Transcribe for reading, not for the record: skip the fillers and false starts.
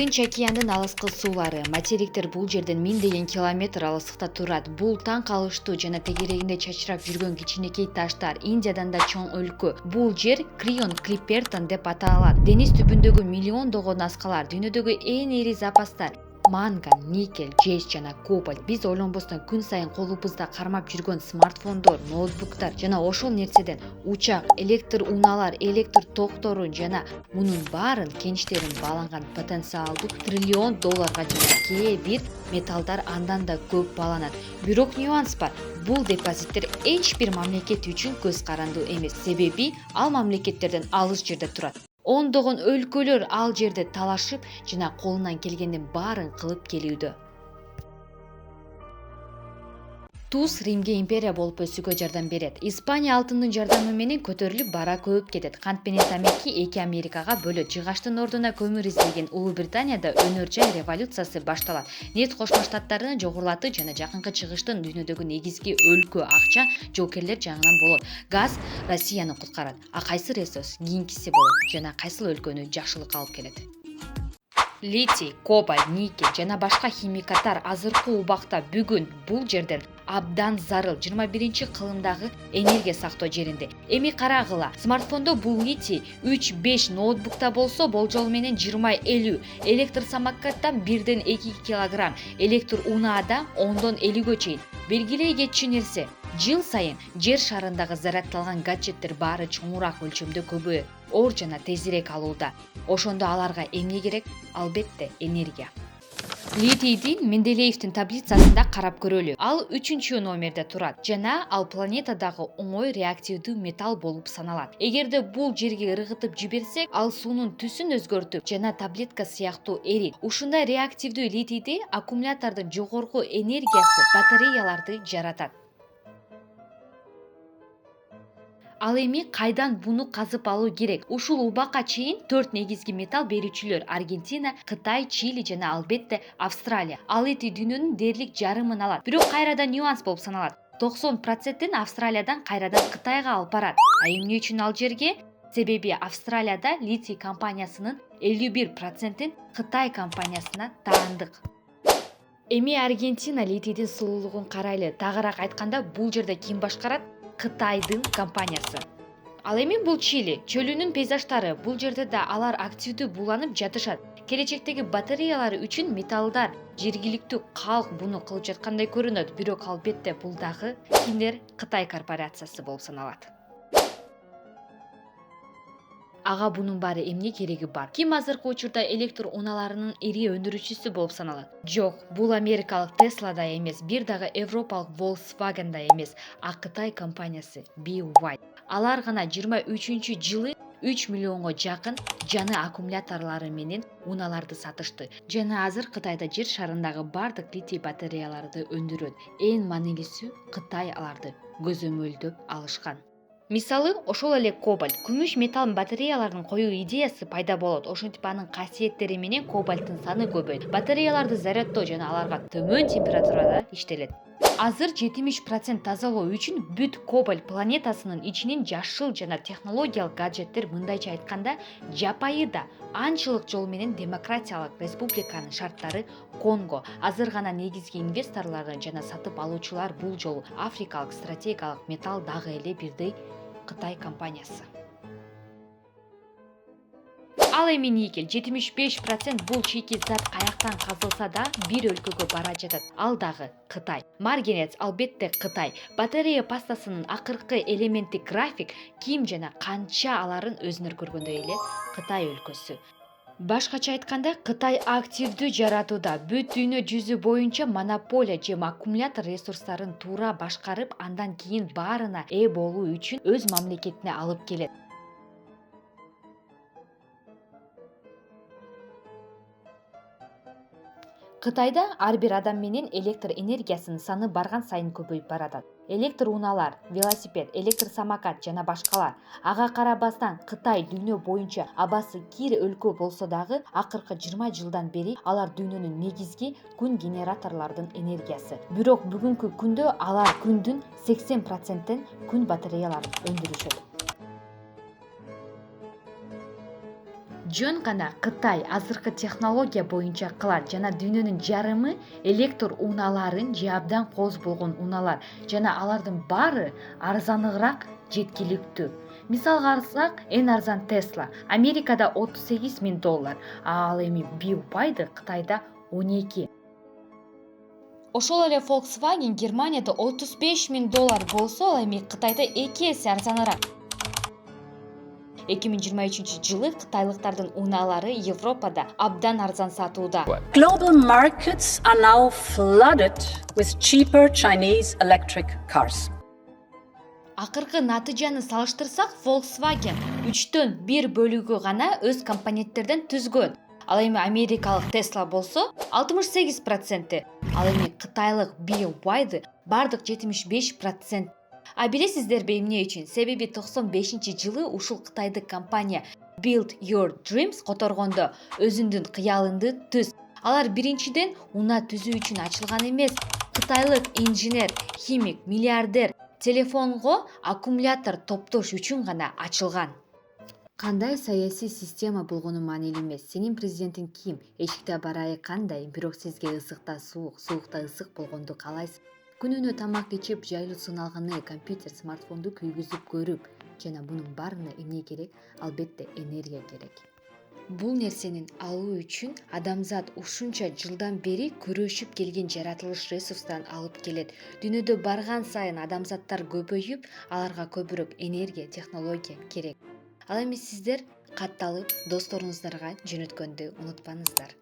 Тынч океандын алыскы суулары, материктер бул жерден миңдеген километр алыстыкта турат. Бул таң калыштуу жана тегерегинде чачырап жүргөн кичинекей таштар. Индиядан да чоң өлкө. Бул жер Крион Клиперton деп аталат. Дениз түбүндөгү миллиондогон наскалар, дүйнөдөгү эң ири запастар манган, никель, жез жана кобальт. Биз ойлонбостон күн сайын колубузда кармап жүргөн смартфондор, ноутбуктар жана ошол нерседен учак, электр унаалар, электр токтору жана мунун баарын кеничтерин бааланган потенциалдуу триллион долларга жетет. Кээ бир металлдар андан да көп бааланат. Бирок нюанс бар. Бул депозиттер эч бир мамлекет үчүн көз карандуу эмес. Себеби ал мамлекеттерден алыс жерде турат. Ондогон өлкөлөр ал жерде талашып жана колунан келгендин баарын кылып келүүдө. Туз Римге империя болуп өсүүгө жардам берет. Испания алтындын жардамы менен көтөрүлүп бара көбөйүп кетет. Кант менен тамеки эки Америкага бөлөт. Жыгаштын ордуна көмүр издеген Улуу Британияда өнөр жай революциясы башталат. Нефть Кошмо Штаттарын жогорулатты жана жакынкы чыгыштын дүйнөдөгү негизги өлкө акча жоокерлер жаңынан болот. Газ Россияны куткарат. А кайсы ресурс кийинкиси болот жана кайсыл өлкөнү жакшылыкка алып келет? Литий, кобальт, никель жана башка химикаттар азыркы убакта бүгүн бул жерден абдан зарыл 21-кылымдагы энергия сактоо жеринде. Эми карагыла, смартфондо бул литий 3-5 ноутбукта болсо болжол менен 20-50, электр самокаттан 1-2 килограмм, электр унаада 10-50гө чейин. Белгилей кетчү нерсе, жыл сайын жер шарындагы зарядталган гаджеттер баары чоңураак өлчөмдө көбөйөт, оор жана тезирээк алууда. Ошондо аларга эмне керек? Албетте энергия. Литийдин Менделеевдин таблицасында карап көрөлү. Ал 3-номерде турат жана ал планетадагы оңой реактивдүү металл болуп саналат. Эгерде бул жерге ыргытып жиберсек, ал суунун түсүн өзгөртүп жана таблетка сыяктуу эрийт. Ушундай реактивдүү литийди аккумулятордун жогорку энергиясы батареяларды жаратат. Ал эми кайдан буну казып алуу керек? Ушул убакка чейин 4 негизги металл берүүчүлөр: Аргентина, Кытай, Чили жана албетте Австралия. Ал литий дүйнөнүн дээрлик жарымын алат. Бирок кайрадан нюанс болуп саналат. 90% Австралиядан кайрадан Кытайга алып барат. А эмне үчүн ал жерге? Себеби Австралияда литий компаниясынын 51%-ин Кытай компаниясына таандык. Эми Аргентина литийдин сулуулугун карайлы. Тагыраак айтканда, бул жерде ким башкарат? Кытайдын компаниясы. Ал эми бул Чили, чөлүнүн пейзаждары. Бул жерде да алар активдүү буланып жатышат. Келечектеги батареялар үчүн металлдар жергиликтүү калк буну кылып жаткандай көрүнөт. Бирок албетте бул дагы кимдер? Кытай корпорациясы болуп саналат. Ага бунун баары эмне кереги бар? Ким азыркы учурда электр унааларынын ири өндүрүүчүсү болуп саналат? Жок, бул америкалык Tesla да эмес, бир дагы европалык Volkswagen да эмес, а Кытай компаниясы BYD. Алар гана 23-жылы 3 миллионго жакын жаңы аккумуляторлору менен унааларды сатышты. Жана азыр Кытайда жер шарындагы бардык литий батареяларды өндүрөт. Эң маанилүүсү, Кытай аларды көзөмөлдөп алышкан. Мисалы, ошол эле кобальт, күмүш металл батареяларын коюу идеясы пайда болот. Ошентип анын касиеттери менен кобальттын саны көбөйт. Батареяларды заряддоо жана аларга төмөн температурада иштелет. Азыр 70% тазалоо үчүн бүт кобальт планетасынын ичинин жашыл жана технологиялык гаджеттер, мындайча айтканда, жапайы да анчылык жол менен демократиялык республиканын шарттары Конго. Азыр гана негизги инвесторлору жана сатып алуучулар бул жолу африкалык стратегиялык металл дагы эле бирдей Кытай компаниясы. Ал эми никель 75% бул чийки зат каяктан казылса да бир өлкөгө бара жатат. Ал дагы Кытай. Марганец албетте Кытай. Батарея пастасынын акыркы элементи график ким жана канча аларын өзүнөр көргөндөй эле Кытай өлкөсү. Башкача айтканда, Кытай активдүү жаратууда, бүт дүйнө жүзү боюнча монополия же аккумулятор ресурстарын туура башкарып, андан кийин баарына ээ болуу үчүн өз мамлекетине алып келет. Кытайда ар бир адам менен электр энергиясынын саны барган сайын көбөйүп баратат. Электр унаалар, велосипед, электр самокат жана башкалар. Ага карабастан Кытай дүйнө боюнча абасы кир өлкө болсо дагы, акыркы 20 жылдан бери алар дүйнөнүн негизги күн генераторлордун энергиясы. Бирок бүгүнкү күндө алар күндүн 80%-тен күн батареяларын өндүрүшөт. жөн гана Кытай азыркы технология боюнча кылат жана дүйнөнүн жарымы электр унааларын же абдан кооз болгон унаалар жана алардын баары арзаныраак жеткиликтүү. Мисалга алсак, эң арзан Tesla Америкада $38.000, ал эми BYD Кытайда 12. Ошол эле Volkswagen Германияда $35.000 болсо, ал эми Кытайда 2 эсе арзаныраак. 2023 жылы кытайлыктардын унаалары Европада абдан арзан сатууда. Global markets are now flooded with cheaper Chinese electric cars. Акыркы натыйжаны салыштырсак, Volkswagen 3төн 1 бөлүгү гана өз компоненттерден түзгөн. Ал эми америкалык Tesla болсо 68%, ал эми кытайлык BYD бардык 75%. А билесиздерби эмне үчүн? Себеби 95-жылы ушул кытайдык компания Build Your Dreams которгондо өзүнүн кыялыңды түз. Алар биринчиден унаа түзүү үчүн ачылган эмес. Кытайлык инженер, химик, миллиардер телефонго аккумулятор топтош үчүн гана ачылган. Кандай саясий система болгону маанилүү эмес. Сенин президентиң ким? Эшикте барайы кандай? Бирок сизге ысыкта суук, суукта ысык болгонду каалайсыз. Күнүнө тамак ичип, жайлуу сыналганы, компьютер, смартфонду күйгүзүп көрүп, жана бунун баарына эмне керек? Албетте энергия керек. Бул нерсенин алуу үчүн адамзат ушунча жылдан бери күрөшүп келген жаратылыш ресурстан алып келет. Дүйнөдө барган сайын адамзаттар көбөйүп, аларга көбүрөөк энергия, технология керек. Ал эми сиздер катталып досторуңуздарга жөнөткөндү унутпаңыздар.